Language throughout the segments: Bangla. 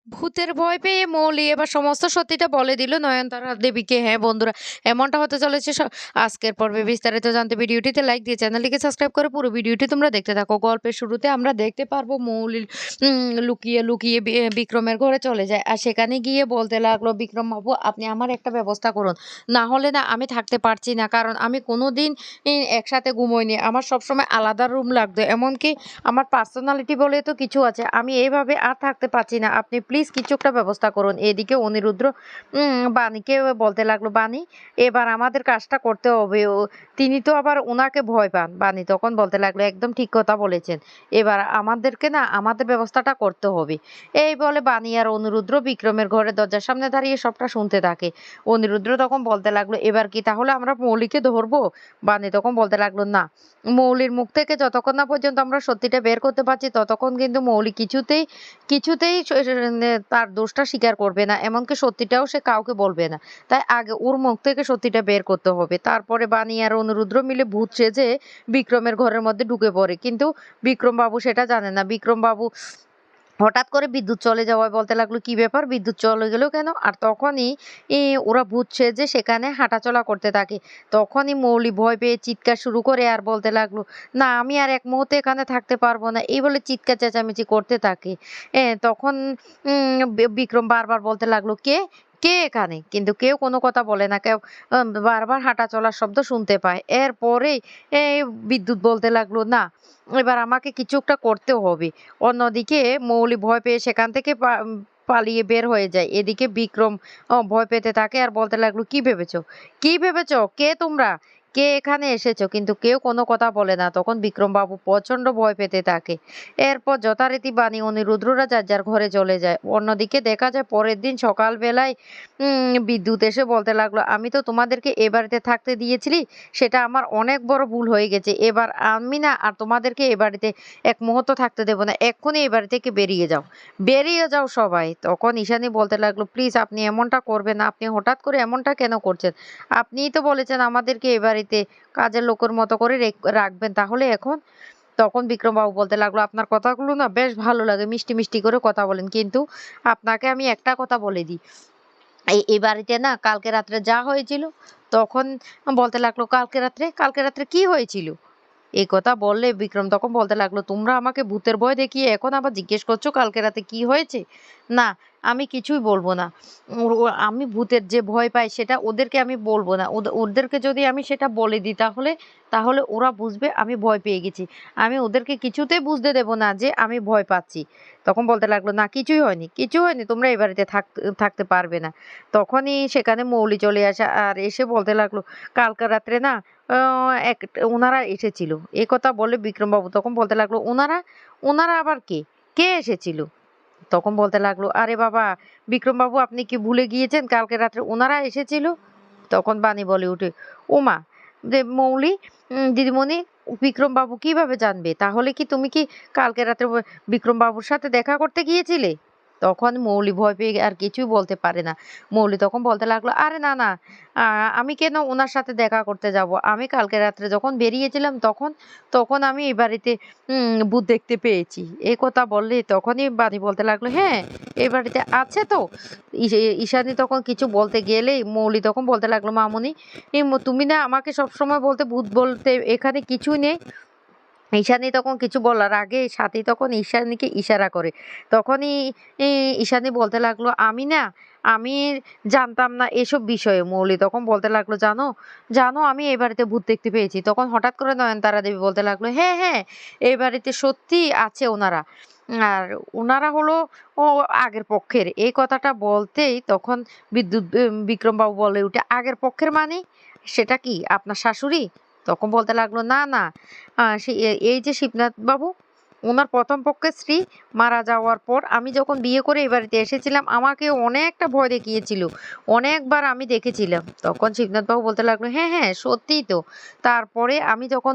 ভূতের ভয় পেয়ে মৌলি এবার সমস্ত সত্যিটা বলে দিল নয়নতারা দেবীকে। হ্যাঁ বন্ধুরা, এমনটা হতে চলেছে আজকের পর্বে। বিস্তারিত জানতে ভিডিওটিতে লাইক দিয়ে চ্যানেলটিকে সাবস্ক্রাইব করে পুরো ভিডিওটি তোমরা দেখতে থাকো। গল্পের শুরুতে আমরা দেখতে পারবো মৌলি লুকিয়ে লুকিয়ে বিক্রমের ঘরে চলে যায়, আর সেখানে গিয়ে বলতে লাগলো, বিক্রম বাবু আপনি আমার একটা ব্যবস্থা করুন, না হলে না আমি থাকতে পারছি না, কারণ আমি কোনোদিন একসাথে ঘুমোইনি, আমার সবসময় আলাদা রুম লাগতো, এমনকি আমার পার্সোনালিটি বলে তো কিছু আছে, আমি এইভাবে আর থাকতে পারছি না, আপনি প্লিজ কিছু একটা ব্যবস্থা করুন। এদিকে অনিরুদ্র বাণীকে বলতে লাগলো, বাণী এবার আমাদের কাজটা করতে হবে, তিনি তো আবার ওনাকে ভয় পান। বাণী তখন বলতে লাগলো, একদম ঠিক কথা বলেছেন, এবার আমাদেরকে না আমাদের ব্যবস্থাটা করতে হবে। এই বলে বাণী আর অনিরুদ্র বিক্রমের ঘরের দরজার সামনে দাঁড়িয়ে সবটা শুনতে থাকে। অনিরুদ্র তখন বলতে লাগলো, এবার কি তাহলে আমরা মৌলিকে ধরবো? বাণী তখন বলতে লাগলো, না, মৌলির মুখ থেকে যতক্ষণ না পর্যন্ত আমরা সত্যিটা বের করতে পারছি ততক্ষণ কিন্তু মৌলি কিছুতেই কিছুতেই তার দোষটা স্বীকার করবে না, এমনকি সত্যিটাও সে কাউকে বলবে না। তাই আগে ওর মুখ থেকে সত্যিটা বের করতে হবে। তারপরে বাণী আর অনুরুদ্র মিলে ভূত সেজে বিক্রমের ঘরের মধ্যে ঢুকে পড়ে, কিন্তু বিক্রম বাবু সেটা জানে না। বিক্রম বাবু হঠাৎ করে বিদ্যুৎ চলে যাওয়ায় বলতে লাগলো, কি ব্যাপার, বিদ্যুৎ চলে গেল কেন? আর তখনই ওরা ভূত সেজে সেখানে হাঁটাচলা করতে থাকে। তখনই মৌলি ভয় পেয়ে চিৎকার শুরু করে আর বলতে লাগলো, না আমি আর এক মুহূর্তে এখানে থাকতে পারবো না, এই বলে চিৎকার চেঁচামেচি করতে থাকে। তখন বিক্রম বারবার বলতে লাগলো, কে কে এখানে? কিন্তু কেউ কোনো কথা বলে না, কেউ বারবার হাঁটা চলার শব্দ শুনতে পায়। এরপরেই বিদ্যুৎ বলতে লাগলো, না এবার আমাকে কিছু একটা করতে হবে। অন্যদিকে মৌলি ভয় পেয়ে সেখান থেকে পালিয়ে বের হয়ে যায়। এদিকে বিক্রম ভয় পেতে থাকে আর বলতে লাগলো, কি ভেবেছো, কি ভেবেছো, কে তোমরা, কে এখানে এসেছো? কিন্তু কেউ কোনো কথা বলে না। তখন বিক্রম বাবু প্রচন্ড ভয় পেতে থাকে। এরপর যথারীতি বাণী অনিরুদ্ররা যার যার ঘরে চলে যায়। অন্যদিকে দেখা যায় পরের দিন সকালবেলায় বিদ্যুৎ এসে বলতে লাগলো, আমি তো তোমাদেরকে এ বাড়িতে থাকতে দিয়েছিলি, সেটা আমার অনেক বড় ভুল হয়ে গেছে, এবার আমি না আর তোমাদেরকে এ বাড়িতে এক মুহূর্ত থাকতে দেবো না, এক্ষুনি এ বাড়ি থেকে বেরিয়ে যাও, বেরিয়ে যাও সবাই। তখন ঈশানী বলতে লাগলো, প্লিজ আপনি এমনটা করবেন না, আপনি হঠাৎ করে এমনটা কেন করছেন? আপনিই তো বলেছেন আমাদেরকে এ বাড়িতে কাজের লোকের মতো করে রাখবেন, তাহলে এখন? তখন বিক্রমবাবু বলতে লাগলো, আপনার কথাগুলো না বেশ ভালো লাগে, মিষ্টি মিষ্টি করে কথা বলেন, কিন্তু আপনাকে আমি একটা কথা বলে দিই, এই বাড়িতে না কালকে রাত্রে যা হয়েছিল। তখন বলতে লাগলো, কালকে রাত্রে কি হয়েছিল? এই কথা বললে বিক্রম তখন বলতে লাগলো, তোমরা আমাকে ভূতের ভয় দেখিয়ে এখন আবার জিজ্ঞেস করছো কালকে রাতে কি হয়েছে? না, আমি কিছুই বলবো না। আমি ভূতের যে ভয় পাই সেটা ওদেরকে আমি বলবো না। ওদেরকে যদি আমি সেটা বলে দিই তাহলে তাহলে ওরা বুঝবে আমি ভয় পেয়ে গেছি। আমি ওদেরকে কিছুতেই বুঝতে দেব না যে আমি ভয় পাচ্ছি। তখন বলতে লাগলো, না কিছুই হয়নি, কিছু হয়নি, তোমরা এই বাড়িতে থাকতে পারবে না। তখনই সেখানে মৌলি চলে আসে আর এসে বলতে লাগলো, কালকে রাত্রে না এক ওনারা এসেছিল। এ কথা বলে বিক্রমবাবু তখন বলতে লাগলো, ওনারা? ওনারা আবার কে? কে এসেছিল? তখন বলতে লাগলো, আরে বাবা বিক্রমবাবু, আপনি কি ভুলে গিয়েছেন কালকে রাত্রে ওনারা এসেছিল? তখন বাণী বলে উঠে, ওমা, মৌলি, দিদিমণি, বিক্রমবাবু কিভাবে জানবে? তাহলে কি তুমি কি কালকে রাত্রে বিক্রমবাবুর সাথে দেখা করতে গিয়েছিলে? তখন মৌলি ভয় পেয়ে আর কিছুই বলতে পারে না। মৌলি তখন বলতে লাগলো, আরে না না, আমি কেন ওনার সাথে দেখা করতে যাব? আমি কালকে রাত্রে যখন বেরিয়েছিলাম তখন তখন আমি এই বাড়িতে ভূত দেখতে পেয়েছি। এই কথা বললে তখনই বাণী বলতে লাগলো, হ্যাঁ এই বাড়িতে আছে তো। ঈশানী তখন কিছু বলতে গেলেই মৌলি তখন বলতে লাগলো, মামুনি, তুমি না আমাকে সবসময় বলতে ভূত বলতে, এখানে কিছুই নেই। ঈশানী তখন কিছু বলার আগে সাথী তখন ঈশানীকে ইশারা করে। তখনই ঈশানী বলতে লাগলো, আমি জানতাম না এসব বিষয়ে। মৌলি তখন বলতে লাগলো, জানো জানো আমি এই বাড়িতে ভূত দেখতে পেয়েছি। তখন হঠাৎ করে নয়নতারা দেবী বলতে লাগলো, হ্যাঁ হ্যাঁ, এই বাড়িতে সত্যি আছে ওনারা, আর ওনারা হলো ও আগের পক্ষের। এই কথাটা বলতেই তখন বিক্রমবাবু বলে উঠে, আগের পক্ষের মানে? সেটা কি আপনার শাশুড়ি? তখন বলতে লাগলো, না না, এই যে শিবনাথ বাবু, ওনার প্রথম পক্ষের স্ত্রী মারা যাওয়ার পর আমি যখন বিয়ে করে এই বাড়িতে এসেছিলাম আমাকে অনেকটা ভয় দেখিয়েছিল, অনেকবার আমি দেখেছিলাম। তখন শিবনাথ বাবু বলতে লাগলো, হ্যাঁ হ্যাঁ সত্যিই তো। তারপরে আমি যখন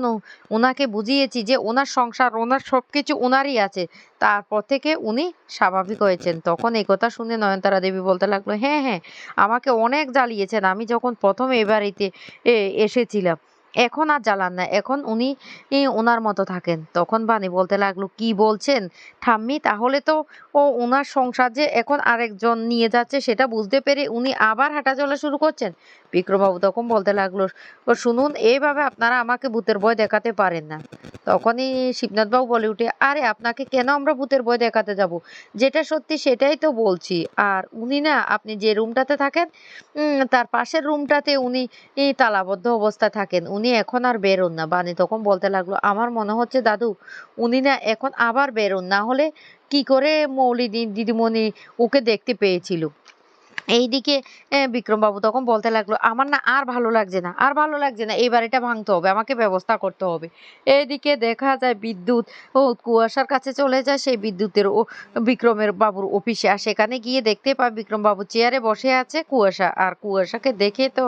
ওনাকে বুঝিয়েছি যে ওনার সংসার, ওনার সব কিছু ওনারই আছে, তারপর থেকে উনি স্বাভাবিক হয়েছেন। তখন এই কথা শুনে নয়নতারা দেবী বলতে লাগলো, হ্যাঁ হ্যাঁ, আমাকে অনেক জ্বালিয়েছেন আমি যখন প্রথম এ বাড়িতে এসেছিলাম। এখন আর জ্বালান না। এখন উনি উনার মতো থাকেন। তখন বানি বলতে লাগলো, "কি বলছেন ঠাম্মি? তাহলে তো উনার সংসার যে এখন আরেকজন নিয়ে যাচ্ছে সেটা বুঝতে পেরে উনি আবার হাঁটাচলা শুরু করছেন?" বিক্রমবাবু তখন বলতে লাগলো, "শুনুন, এভাবে আপনারা আমাকে ভূতের ভয় দেখাতে পারেন না।" তখনই শিবনাথবাবু বলে উঠে, "আরে আপনাকে কেন আমরা ভূতের ভয় দেখাতে যাব? যেটা সত্যি সেটাই তো বলছি। আর উনি না, আপনি যে রুমটাতে থাকেন তার পাশের রুমটাতে উনি তালাবদ্ধ অবস্থায় থাকেন। উনি এখন আর বেরোন না।" বানি তখন বলতে লাগলো, "আমার মনে হচ্ছে দাদু উনি না এখন আবার বেরোন। না হলে কি করে মৌলি দিদিমণি ওকে দেখতে পেয়েছিল?" এইদিকে বিক্রমবাবু তখন বলতে লাগলো, "আমার না আর ভালো লাগছে না, আর ভালো লাগছে না। এই বাড়িটা ভাঙতে হবে, আমাকে ব্যবস্থা করতে হবে।" এদিকে দেখা যায় বিদ্যুৎ কুয়াশার কাছে চলে যায়, সেই বিদ্যুতের বিক্রমের বাবুর অফিসে। আর সেখানে গিয়ে দেখতে পায় বিক্রমবাবু চেয়ারে বসে আছে কুয়াশা। আর কুয়াশাকে দেখে তো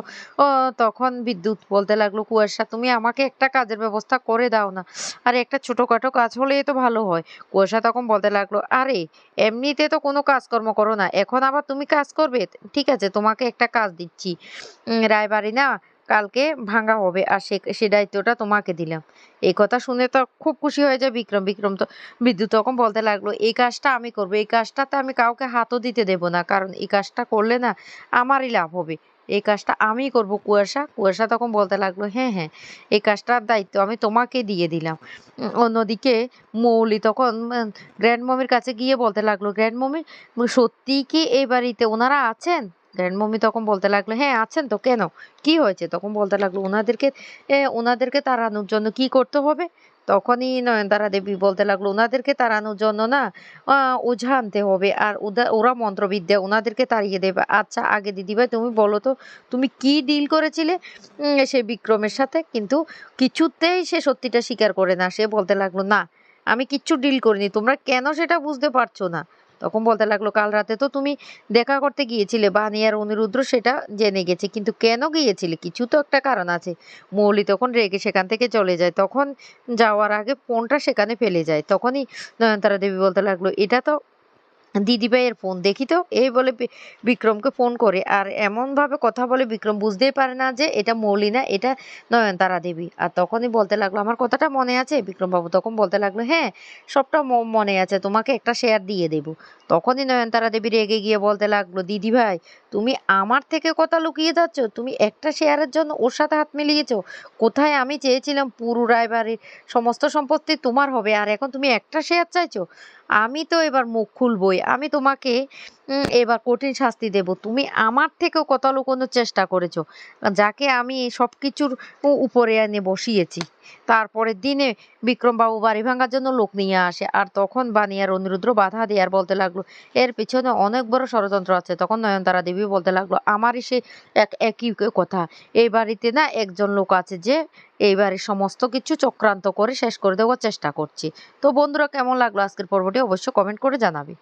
তখন বিদ্যুৎ বলতে লাগলো, "কুয়াশা, তুমি আমাকে একটা কাজের ব্যবস্থা করে দাও না। আরে একটা ছোটখাটো কাজ হলেই তো ভালো হয়।" কুয়াশা তখন বলতে লাগলো, "আরে এমনিতে তো কোনো কাজকর্ম করো না, এখন আবার তুমি কাজ করবে? ঠিক আছে, তোমাকে একটা কাজ দিচ্ছি। রায়বাড়ি না কালকে ভাঙা হবে, আর সে দায়িত্বটা তোমাকে দিলাম।" এই কথা শুনে তো খুব খুশি হয়ে যায় বিক্রম। বিক্রম তো বিদ্যুৎ তখন বলতে লাগলো, "এই কাজটা আমি করবো, এই কাজটাতে আমি কাউকে হাতও দিতে দেব না, কারণ এই কাজটা করলে না আমারই লাভ হবে। এই কাজটা আমিই করবো কুয়াশা।" কুয়াশা তখন বলতে লাগলো, "হ্যাঁ হ্যাঁ, এই কাজটার দায়িত্ব আমি তোমাকে দিয়ে দিলাম।" অন্যদিকে মৌলি তখন গ্র্যান্ড মমির কাছে গিয়ে বলতে লাগলো, "গ্র্যান্ড মমি, সত্যিই কি এই বাড়িতে ওনারা আছেন?" গ্র্যান্ড মমি তখন বলতে লাগলো, "হ্যাঁ আছেন তো, কেন? কি হয়েছে?" তখন বলতে লাগলো, ওনাদেরকে তাড়ানোর জন্য কি করতে হবে?" তখনই নয়নতারা দেবী বলতে লাগলো, "ওনাদেরকে তাড়ানোর জন্য না ওঝা আনতে হবে, আর ওরা মন্ত্রবিদ্যা ওনাদেরকে তাড়িয়ে দেবে।" "আচ্ছা, আগে দিদিভাই তুমি বলো তো, তুমি কি ডিল করেছিলে সে বিক্রমের সাথে?" কিন্তু কিছুতেই সে সত্যিটা স্বীকার করে না। সে বলতে লাগলো, "না, আমি কিচ্ছু ডিল করিনি। তোমরা কেন সেটা বুঝতে পারছো না?" তখন বলতে লাগলো, "কাল রাতে তো তুমি দেখা করতে গিয়েছিলে। বানি আর অনিরুদ্র সেটা জেনে গেছে। কিন্তু কেন গিয়েছিলে? কিছু তো একটা কারণ আছে।" মৌলি তখন রেগে সেখান থেকে চলে যায়। তখন যাওয়ার আগে ফোনটা সেখানে ফেলে যায়। তখনই নয়নতারা দেবী বলতে লাগলো, "এটা তো দিদিভাইয়ের ফোন, দেখি তো।" এই বলে বিক্রমকে ফোন করে। আর এমনভাবে কথা বলে বিক্রম বুঝতেই পারে না যে এটা মৌলি না, এটা নয়নতারা দেবী। আর তখনই বলতে লাগলো, "আমার কথাটা মনে আছে?" বিক্রমবাবু তখন বলতে লাগলো, "হ্যাঁ, সবটা মনে আছে। তোমাকে একটা শেয়ার দিয়ে দেব।" তখনই নয়নতারা দেবী রেগে গিয়ে বলতে লাগলো, "দিদিভাই, তুমি আমার থেকে কথা লুকিয়ে যাচ্ছ? তুমি একটা শেয়ারের জন্য ওর সাথে হাত মিলিয়েছো? কোথায় আমি চেয়েছিলাম পুরো রায়বাড়ির সমস্ত সম্পত্তি তোমার হবে, আর এখন তুমি একটা শেয়ার চাইছো? আমি তো এবার মুখ খুলবই। আমি তোমাকে এবার কঠিন শাস্তি দেব। তুমি আমার থেকেও কথা লুকোনোর চেষ্টা করেছো। যাকে আমি সবকিছুর উপরে এনে বসিয়েছি।" তারপরের দিনে বিক্রমবাবু বাড়ি ভাঙার জন্য লোক নিয়ে আসে। আর তখন বানি আর অনিরুদ্র বাধা দিয়ে আর বলতে লাগলো, "এর পিছনে অনেক বড় ষড়যন্ত্র আছে।" তখন নয়নতারা দেবী বলতে লাগলো, "আমারই সে একই কথা। এই বাড়িতে না একজন লোক আছে যে এই বাড়ির সমস্ত কিছু চক্রান্ত করে শেষ করে দেওয়ার চেষ্টা করছে।" তো বন্ধুরা, কেমন লাগলো আজকের পর্বটি অবশ্যই কমেন্ট করে জানাবে।